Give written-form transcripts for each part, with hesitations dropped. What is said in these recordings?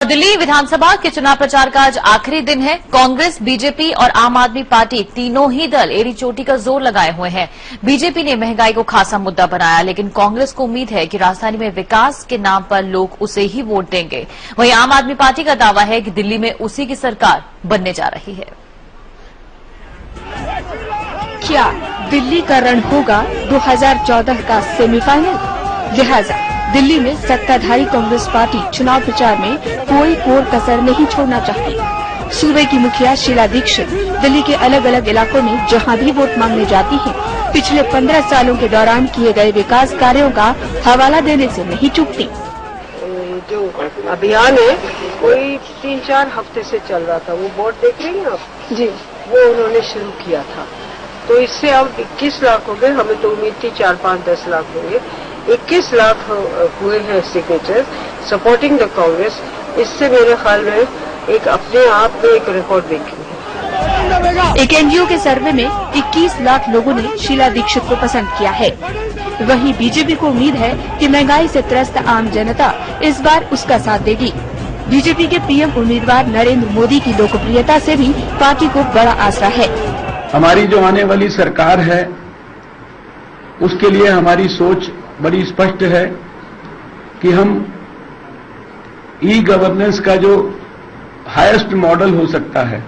दिल्ली विधानसभा के चुनाव प्रचार का आज आखिरी दिन है। कांग्रेस, बीजेपी और आम आदमी पार्टी तीनों ही दल एड़ी चोटी का जोर लगाए हुए हैं। बीजेपी ने महंगाई को खासा मुद्दा बनाया, लेकिन कांग्रेस को उम्मीद है कि राजधानी में विकास के नाम पर लोग उसे ही वोट देंगे। वहीं आम आदमी पार्टी का दावा है कि दिल्ली में उसी की सरकार बनने जा रही है। क्या दिल्ली का रण होगा 2014 का सेमीफाइनल? लिहाजा दिल्ली में सत्ताधारी कांग्रेस पार्टी चुनाव प्रचार में कोई कोर कसर नहीं छोड़ना चाहती। सूबे की मुखिया शीला दीक्षित दिल्ली के अलग अलग इलाकों में जहां भी वोट मांगने जाती हैं, पिछले 15 सालों के दौरान किए गए विकास कार्यों का हवाला देने से नहीं चूकती। जो अभियान है कोई 3-4 हफ्ते से चल रहा था, वो बोर्ड देख रही हैं आप जी, वो उन्होंने शुरू किया था। तो इससे अब 21 लाख हो गए। हमें तो उम्मीद थी 4-5-10 लाख होंगे। 21 लाख हुए हैं सिग्नेचर सपोर्टिंग द कांग्रेस। इससे मेरे ख्याल में एक अपने आप में एक रिकॉर्ड ब्रेकिंग है। एक एनजीओ के सर्वे में 21 लाख लोगों ने शीला दीक्षित को पसंद किया है। वहीं बीजेपी को उम्मीद है कि महंगाई से त्रस्त आम जनता इस बार उसका साथ देगी। बीजेपी के पीएम उम्मीदवार नरेंद्र मोदी की लोकप्रियता से भी पार्टी को बड़ा आसरा है। हमारी जो आने वाली सरकार है उसके लिए हमारी सोच बड़ी स्पष्ट है कि हम ई गवर्नेंस का जो हाईएस्ट मॉडल हो सकता है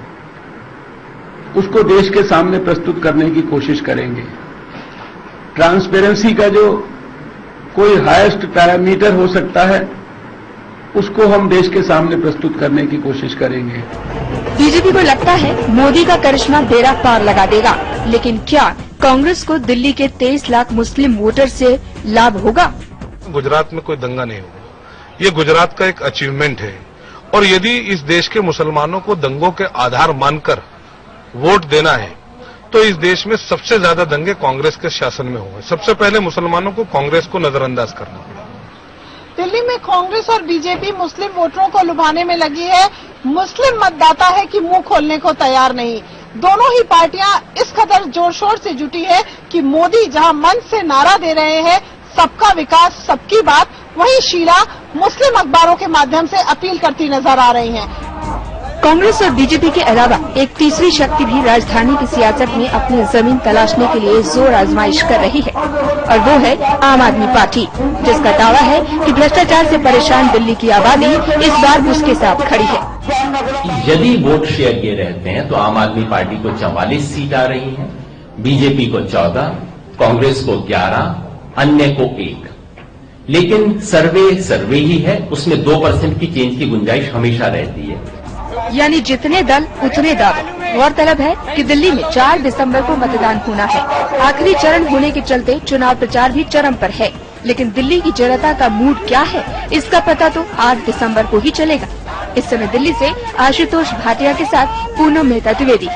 उसको देश के सामने प्रस्तुत करने की कोशिश करेंगे। ट्रांसपेरेंसी का जो कोई हाईएस्ट पैरामीटर हो सकता है उसको हम देश के सामने प्रस्तुत करने की कोशिश करेंगे। बीजेपी को लगता है मोदी का करिश्मा बेड़ा पार लगा देगा, लेकिन क्या कांग्रेस को दिल्ली के 23 लाख मुस्लिम वोटर से लाभ होगा? गुजरात में कोई दंगा नहीं होगा। ये गुजरात का एक अचीवमेंट है, और यदि इस देश के मुसलमानों को दंगों के आधार मानकर वोट देना है तो इस देश में सबसे ज्यादा दंगे कांग्रेस के शासन में हुए। सबसे पहले मुसलमानों को, कांग्रेस को नजरअंदाज करना पड़ा। दिल्ली में कांग्रेस और बीजेपी मुस्लिम वोटरों को लुभाने में लगी है। मुस्लिम मतदाता है कि मुंह खोलने को तैयार नहीं। दोनों ही पार्टियां इस कदर जोर शोर से जुटी है कि मोदी जहां मंच से नारा दे रहे हैं सबका विकास सबकी बात, वहीं शीला मुस्लिम अखबारों के माध्यम से अपील करती नजर आ रही हैं। कांग्रेस और बीजेपी के अलावा एक तीसरी शक्ति भी राजधानी की सियासत में अपनी जमीन तलाशने के लिए जोर आजमाइश कर रही है, और वो है आम आदमी पार्टी, जिसका दावा है कि भ्रष्टाचार से परेशान दिल्ली की आबादी इस बार उसके साथ खड़ी है। यदि वोट शेयर किए रहते हैं तो आम आदमी पार्टी को 44 सीट आ रही है, बीजेपी को 14, कांग्रेस को 11, अन्य को 1। लेकिन सर्वे ही है, उसमें 2% की चेंज की गुंजाइश हमेशा रहती है। यानी जितने दल उतने दावे। गौरतलब है कि दिल्ली में 4 दिसंबर को मतदान होना है। आखिरी चरण होने के चलते चुनाव प्रचार भी चरम पर है, लेकिन दिल्ली की जनता का मूड क्या है इसका पता तो 8 दिसंबर को ही चलेगा। इस समय दिल्ली से आशुतोष भाटिया के साथ पूनम मेहता द्विवेदी।